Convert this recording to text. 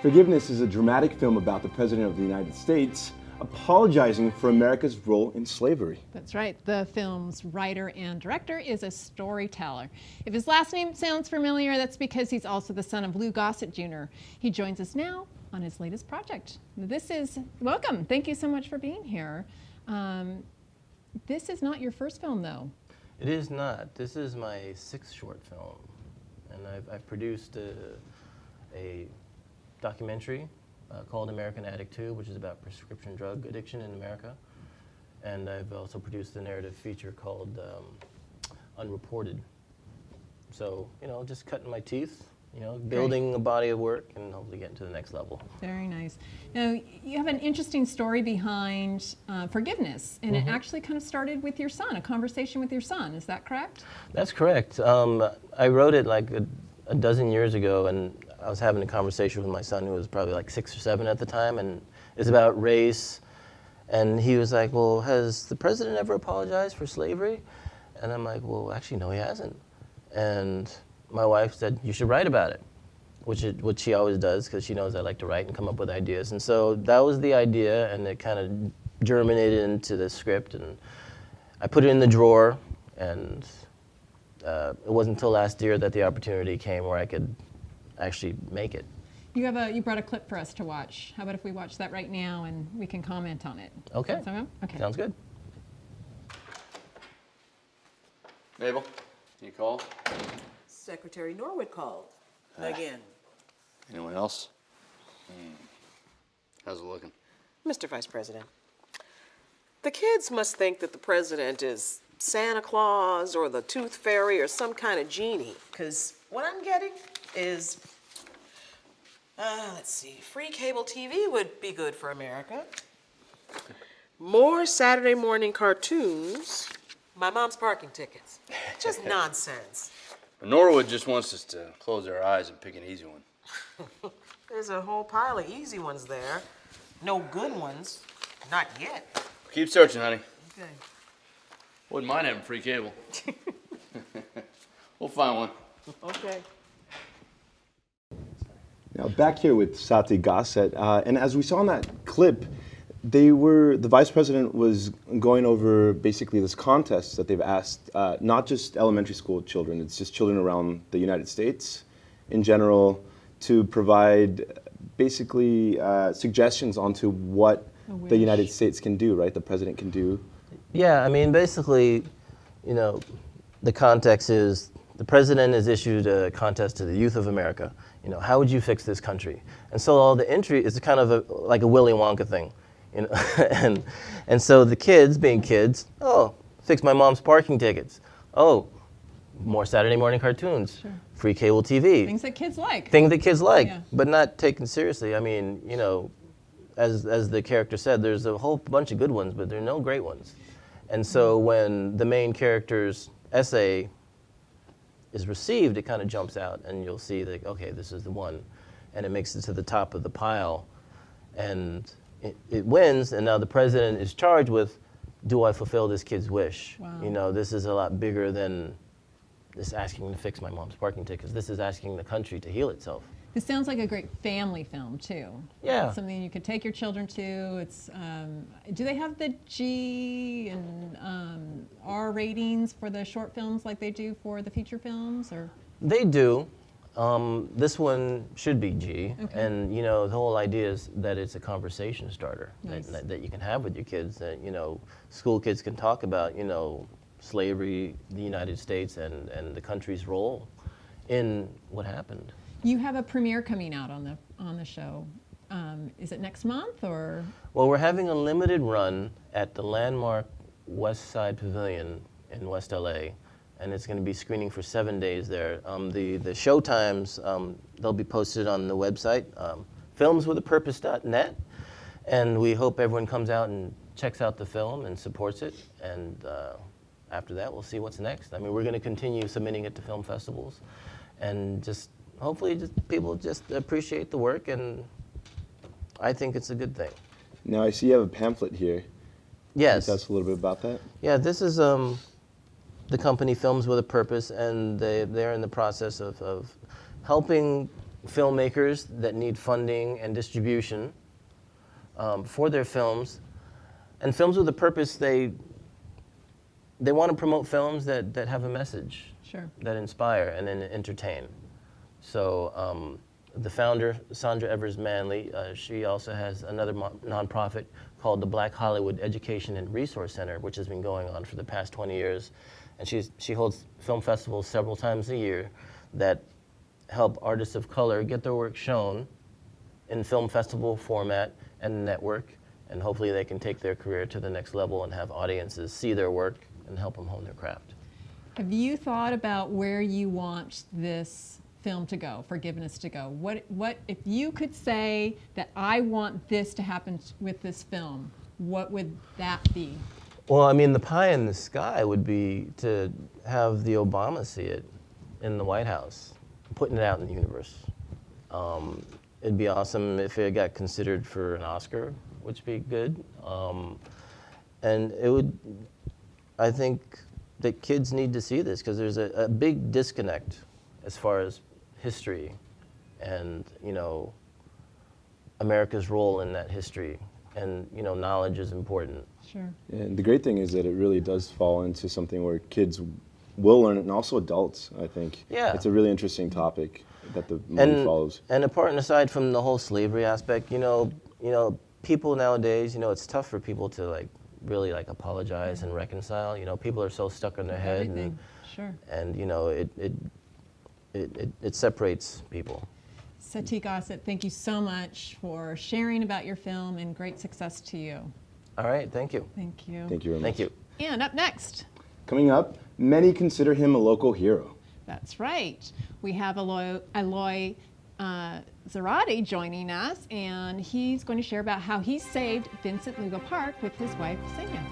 Forgiveness is a dramatic film about the President of the United States apologizing for America's role in slavery. That's right. The film's writer and director is a storyteller. If his last name sounds familiar, that's because he's also the son of Lou Gossett Jr. He joins us now on his latest project. Welcome. Thank you so much for being here. This is not your first film, though. It is not. This is my sixth short film. And I've produced a documentary called American Addict 2, which is about prescription drug addiction in America. And I've also produced a narrative feature called Unreported. So, just cutting my teeth, building a body of work and hopefully getting to the next level. Very nice. Now, you have an interesting story behind forgiveness, and it actually kind of started with your son, a conversation with your son. Is that correct? That's correct. I wrote it like a dozen years ago, and I was having a conversation with my son, who was probably like 6 or 7 at the time, and it's about race. And he was like, well, has the president ever apologized for slavery? And I'm like, well, actually, no, he hasn't. And my wife said, you should write about it, which she always does, because she knows I like to write and come up with ideas. And so that was the idea, and it kind of germinated into the script. And I put it in the drawer, and it wasn't until last year that the opportunity came where I could actually make it. You brought a clip for us to watch. How about if we watch that right now and we can comment on it? Okay. Okay. Sounds good. Mabel, you call? Secretary Norwood called. Again. Anyone else? How's it looking? Mr. Vice President, the kids must think that the president is Santa Claus or the Tooth Fairy or some kind of genie, because what I'm getting is, let's see, free cable TV would be good for America. More Saturday morning cartoons, my mom's parking tickets. Just nonsense. Norwood just wants us to close our eyes and pick an easy one. There's a whole pile of easy ones there. No good ones. Not yet. Keep searching, honey. Okay. Wouldn't mind having free cable. We'll find one. Okay. Now back here with Sati Gossett, and as we saw in that clip, the vice president was going over basically this contest that they've asked, not just elementary school children, it's just children around the United States in general, to provide basically suggestions onto what the United States can do, right? The president can do. Yeah, I mean, basically, the context is the president has issued a contest to the youth of America. How would you fix this country? And so all the entry is kind of like a Willy Wonka thing. And so the kids, being kids, fix my mom's parking tickets. Oh, more Saturday morning cartoons. Sure. Free cable TV. Things that kids like. Things that kids like, Yeah. but not taken seriously. I mean, as the character said, there's a whole bunch of good ones, but there are no great ones. And so when the main character's essay is received, it kind of jumps out, and you'll see that, okay, this is the one. And it makes it to the top of the pile. And it wins, and now the president is charged with, do I fulfill this kid's wish? Wow. This is a lot bigger than this asking to fix my mom's parking tickets. This is asking the country to heal itself. This sounds like a great family film, too. Yeah. Something you could take your children to. It's do they have the G and R ratings for the short films like they do for the feature films? Or They do. This one should be G. Okay. And, the whole idea is that it's a conversation starter. Nice. that you can have with your kids. That, school kids can talk about, slavery, the United States, and the country's role in what happened. you have a premiere coming out on the show. Is it next month or? Well, we're having a limited run at the landmark West Side Pavilion in West LA, and it's going to be screening for 7 days there. The show times, they'll be posted on the website, filmswithapurpose.net, and we hope everyone comes out and checks out the film and supports it, and after that, we'll see what's next. I mean, we're going to continue submitting it to film festivals, and just hopefully people just appreciate the work, and I think it's a good thing. Now, I see you have a pamphlet here. Yes. Can you tell us a little bit about that? Yeah, this is the company Films with a Purpose, and they're in the process of helping filmmakers that need funding and distribution for their films, and films with a purpose. They want to promote films that have a message, Sure. that inspire and then entertain. So the founder, Sandra Evers Manley, she also has another nonprofit called the Black Hollywood Education and Resource Center, which has been going on for the past 20 years. And she holds film festivals several times a year that help artists of color get their work shown in film festival format and network, and hopefully they can take their career to the next level and have audiences see their work and help them hone their craft. Have you thought about where you want this film to go, Forgiveness to go? What if you could say that I want this to happen with this film, what would that be? Well, I mean, the pie in the sky would be to have the Obama see it in the White House, putting it out in the universe. It'd be awesome if it got considered for an Oscar, which would be good. And it would, I think that kids need to see this because there's a big disconnect as far as history and, you know, America's role in that history. And, you know, knowledge is important. Sure. And the great thing is that it really does fall into something where kids will learn it, and also adults, I think. Yeah. It's a really interesting topic that the movie follows. And apart and aside from the whole slavery aspect, you know, people nowadays, you know, it's tough for people to like really like apologize and reconcile. You know, people are so stuck in their head, Everything. Sure. and you know, it separates people. Sati Gossett, thank you so much for sharing about your film, and great success to you. All right, thank you. Thank you. Thank you very much. Thank you. And up next, Coming up, many consider him a local hero. that's right. We have Eloy Zarate joining us, and he's going to share about how he saved Vincent Lugo Park with his wife, Senya.